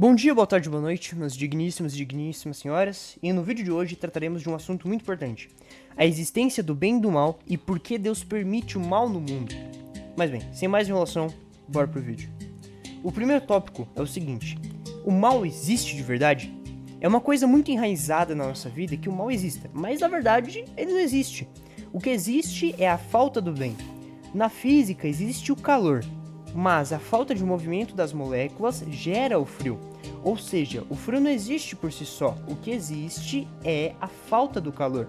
Bom dia, boa tarde, boa noite, meus digníssimos e digníssimas senhoras, e no vídeo de hoje trataremos de um assunto muito importante, a existência do bem e do mal e por que Deus permite o mal no mundo. Mas bem, sem mais enrolação, bora pro vídeo. O primeiro tópico é o seguinte: o mal existe de verdade? É uma coisa muito enraizada na nossa vida que o mal exista, mas na verdade ele não existe. O que existe é a falta do bem. Na física existe o calor, mas a falta de movimento das moléculas gera o frio. Ou seja, o frio não existe por si só, o que existe é a falta do calor.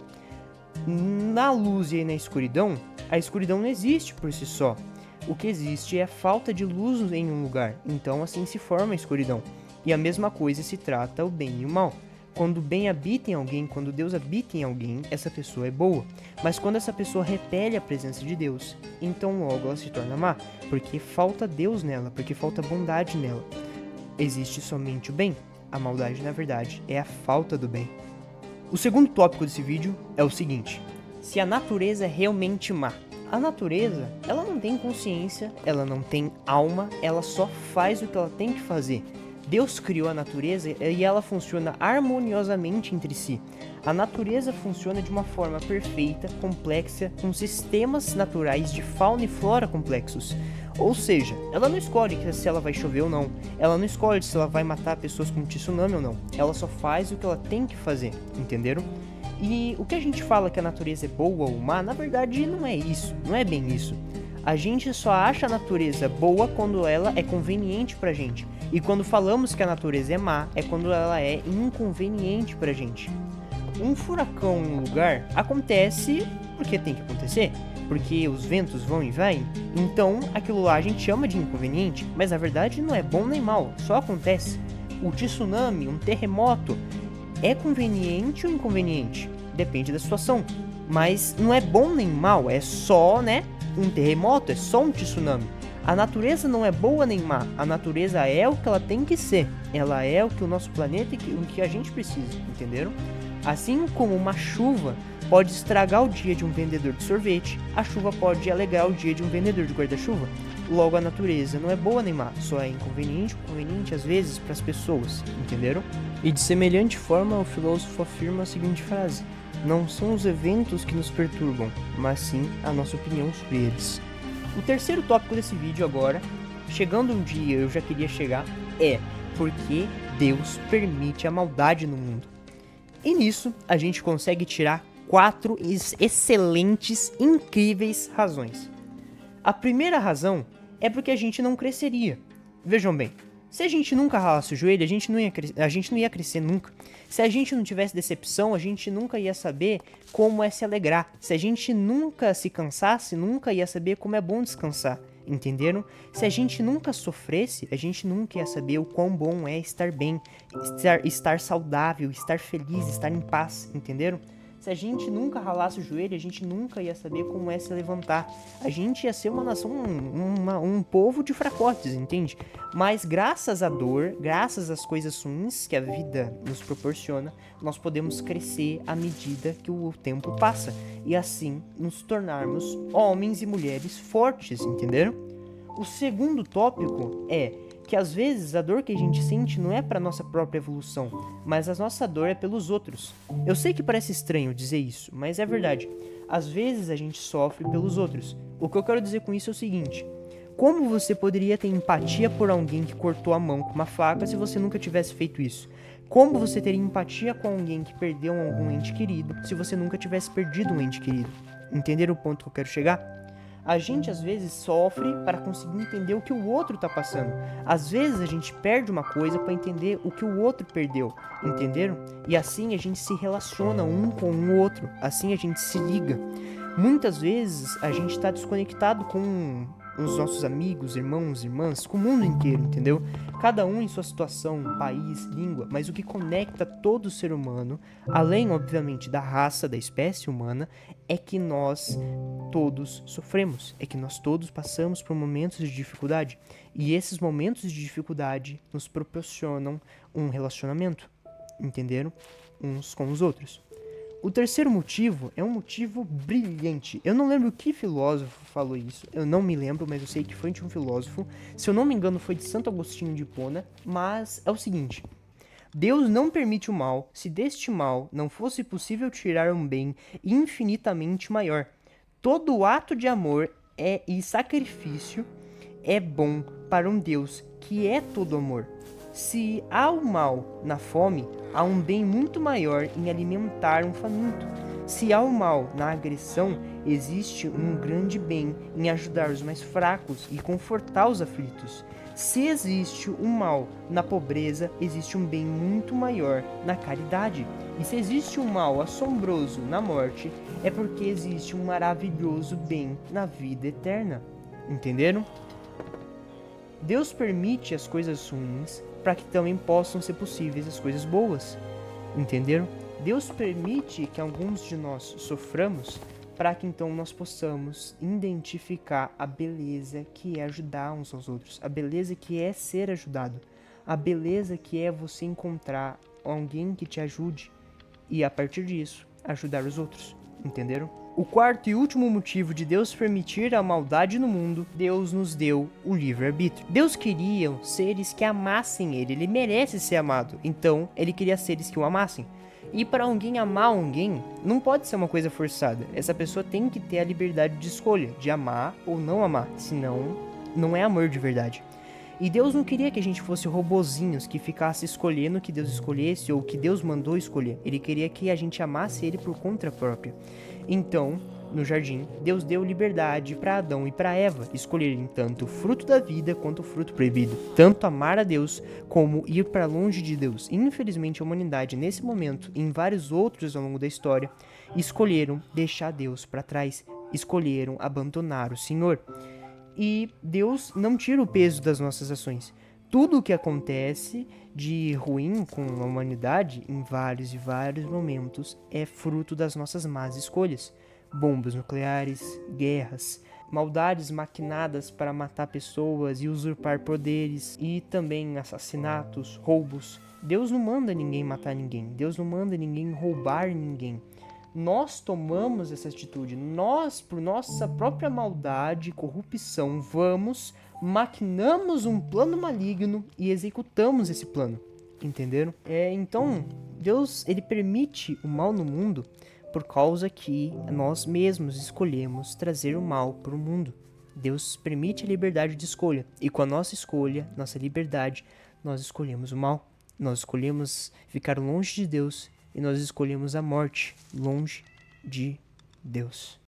Na luz e na escuridão, a escuridão não existe por si só. O que existe é a falta de luz em um lugar, então assim se forma a escuridão. E a mesma coisa se trata o bem e o mal. Quando o bem habita em alguém, quando Deus habita em alguém, essa pessoa é boa. Mas quando essa pessoa repele a presença de Deus, então logo ela se torna má, porque falta Deus nela, porque falta bondade nela. Existe somente o bem. A maldade, na verdade, é a falta do bem. O segundo tópico desse vídeo é o seguinte: se a natureza é realmente má. A natureza, ela não tem consciência, ela não tem alma, ela só faz o que ela tem que fazer. Deus criou a natureza e ela funciona harmoniosamente entre si. A natureza funciona de uma forma perfeita, complexa, com sistemas naturais de fauna e flora complexos. Ou seja, ela não escolhe se ela vai chover ou não, ela não escolhe se ela vai matar pessoas com tsunami ou não, ela só faz o que ela tem que fazer, entenderam? E o que a gente fala que a natureza é boa ou má, na verdade não é isso, não é bem isso. A gente só acha a natureza boa quando ela é conveniente pra gente. E quando falamos que a natureza é má, é quando ela é inconveniente pra gente. Um furacão em um lugar acontece porque tem que acontecer, porque os ventos vão e vêm, então aquilo lá a gente chama de inconveniente, mas na verdade não é bom nem mal, só acontece. O tsunami, um terremoto, é conveniente ou inconveniente? Depende da situação, mas não é bom nem mal, é só, um terremoto, é só um tsunami. A natureza não é boa nem má, a natureza é o que ela tem que ser, ela é o que o nosso planeta e o que a gente precisa, entenderam? Assim como uma chuva pode estragar o dia de um vendedor de sorvete, a chuva pode alegrar o dia de um vendedor de guarda-chuva. Logo, a natureza não é boa nem má, só é inconveniente às vezes para as pessoas, entenderam? E de semelhante forma, o filósofo afirma a seguinte frase: não são os eventos que nos perturbam, mas sim a nossa opinião sobre eles. O terceiro tópico desse vídeo agora, chegando um dia eu já queria chegar, é porque Deus permite a maldade no mundo. E nisso a gente consegue tirar 4 excelentes, incríveis razões. A primeira razão é porque a gente não cresceria. Vejam bem, se a gente nunca ralasse o joelho, a gente não ia crescer nunca. Se a gente não tivesse decepção, a gente nunca ia saber como é se alegrar. Se a gente nunca se cansasse, nunca ia saber como é bom descansar. Entenderam? Se a gente nunca sofresse, a gente nunca ia saber o quão bom é estar bem, estar saudável, estar feliz, estar em paz. Entenderam? Se a gente nunca ralasse o joelho, a gente nunca ia saber como é se levantar. A gente ia ser uma nação, um povo de fracotes, entende? Mas graças à dor, graças às coisas ruins que a vida nos proporciona, nós podemos crescer à medida que o tempo passa. E assim nos tornarmos homens e mulheres fortes, entenderam? O segundo tópico é que às vezes a dor que a gente sente não é para nossa própria evolução, mas a nossa dor é pelos outros. Eu sei que parece estranho dizer isso, mas é verdade. Às vezes a gente sofre pelos outros. O que eu quero dizer com isso é o seguinte: como você poderia ter empatia por alguém que cortou a mão com uma faca se você nunca tivesse feito isso? Como você teria empatia com alguém que perdeu algum ente querido se você nunca tivesse perdido um ente querido? Entenderam o ponto que eu quero chegar? A gente às vezes sofre para conseguir entender o que o outro tá passando. Às vezes a gente perde uma coisa para entender o que o outro perdeu, entenderam? E assim a gente se relaciona um com o outro, assim a gente se liga. Muitas vezes a gente tá desconectado com os nossos amigos, irmãos, irmãs, com o mundo inteiro, entendeu? Cada um em sua situação, país, língua, mas o que conecta todo ser humano, além, obviamente, da raça, da espécie humana, é que nós todos sofremos, é que nós todos passamos por momentos de dificuldade, e esses momentos de dificuldade nos proporcionam um relacionamento, entenderam? Uns com os outros. O terceiro motivo é um motivo brilhante. Eu não lembro que filósofo falou isso, eu não me lembro, mas eu sei que foi de um filósofo. Se eu não me engano, foi de Santo Agostinho de Hipona, mas é o seguinte: Deus não permite o mal, se deste mal não fosse possível tirar um bem infinitamente maior. Todo ato de amor e sacrifício é bom para um Deus que é todo amor. Se há o mal na fome, há um bem muito maior em alimentar um faminto. Se há o mal na agressão, existe um grande bem em ajudar os mais fracos e confortar os aflitos. Se existe o mal na pobreza, existe um bem muito maior na caridade. E se existe um mal assombroso na morte, é porque existe um maravilhoso bem na vida eterna. Entenderam? Deus permite as coisas ruins para que também possam ser possíveis as coisas boas. Entenderam? Deus permite que alguns de nós soframos para que então nós possamos identificar a beleza que é ajudar uns aos outros, a beleza que é ser ajudado, a beleza que é você encontrar alguém que te ajude e a partir disso ajudar os outros. Entenderam? O quarto e último motivo de Deus permitir a maldade no mundo, Deus nos deu o livre-arbítrio. Deus queria seres que amassem ele merece ser amado, então ele queria seres que o amassem. E para alguém amar alguém, não pode ser uma coisa forçada. Essa pessoa tem que ter a liberdade de escolha, de amar ou não amar, senão não é amor de verdade. E Deus não queria que a gente fosse robozinhos que ficasse escolhendo o que Deus escolhesse ou o que Deus mandou escolher. Ele queria que a gente amasse ele por conta própria. Então, no jardim, Deus deu liberdade para Adão e para Eva escolherem tanto o fruto da vida quanto o fruto proibido, tanto amar a Deus como ir para longe de Deus. Infelizmente, a humanidade, nesse momento e em vários outros ao longo da história, escolheram deixar Deus para trás, escolheram abandonar o Senhor. E Deus não tira o peso das nossas ações. Tudo o que acontece de ruim com a humanidade, em vários e vários momentos, é fruto das nossas más escolhas. Bombas nucleares, guerras, maldades maquinadas para matar pessoas e usurpar poderes, e também assassinatos, roubos. Deus não manda ninguém matar ninguém, Deus não manda ninguém roubar ninguém. Nós tomamos essa atitude, nós, por nossa própria maldade e corrupção, maquinamos um plano maligno e executamos esse plano, entenderam? Então, Deus, ele permite o mal no mundo por causa que nós mesmos escolhemos trazer o mal para o mundo. Deus permite a liberdade de escolha, e com a nossa escolha, nossa liberdade, nós escolhemos o mal. Nós escolhemos ficar longe de Deus e nós escolhemos a morte longe de Deus.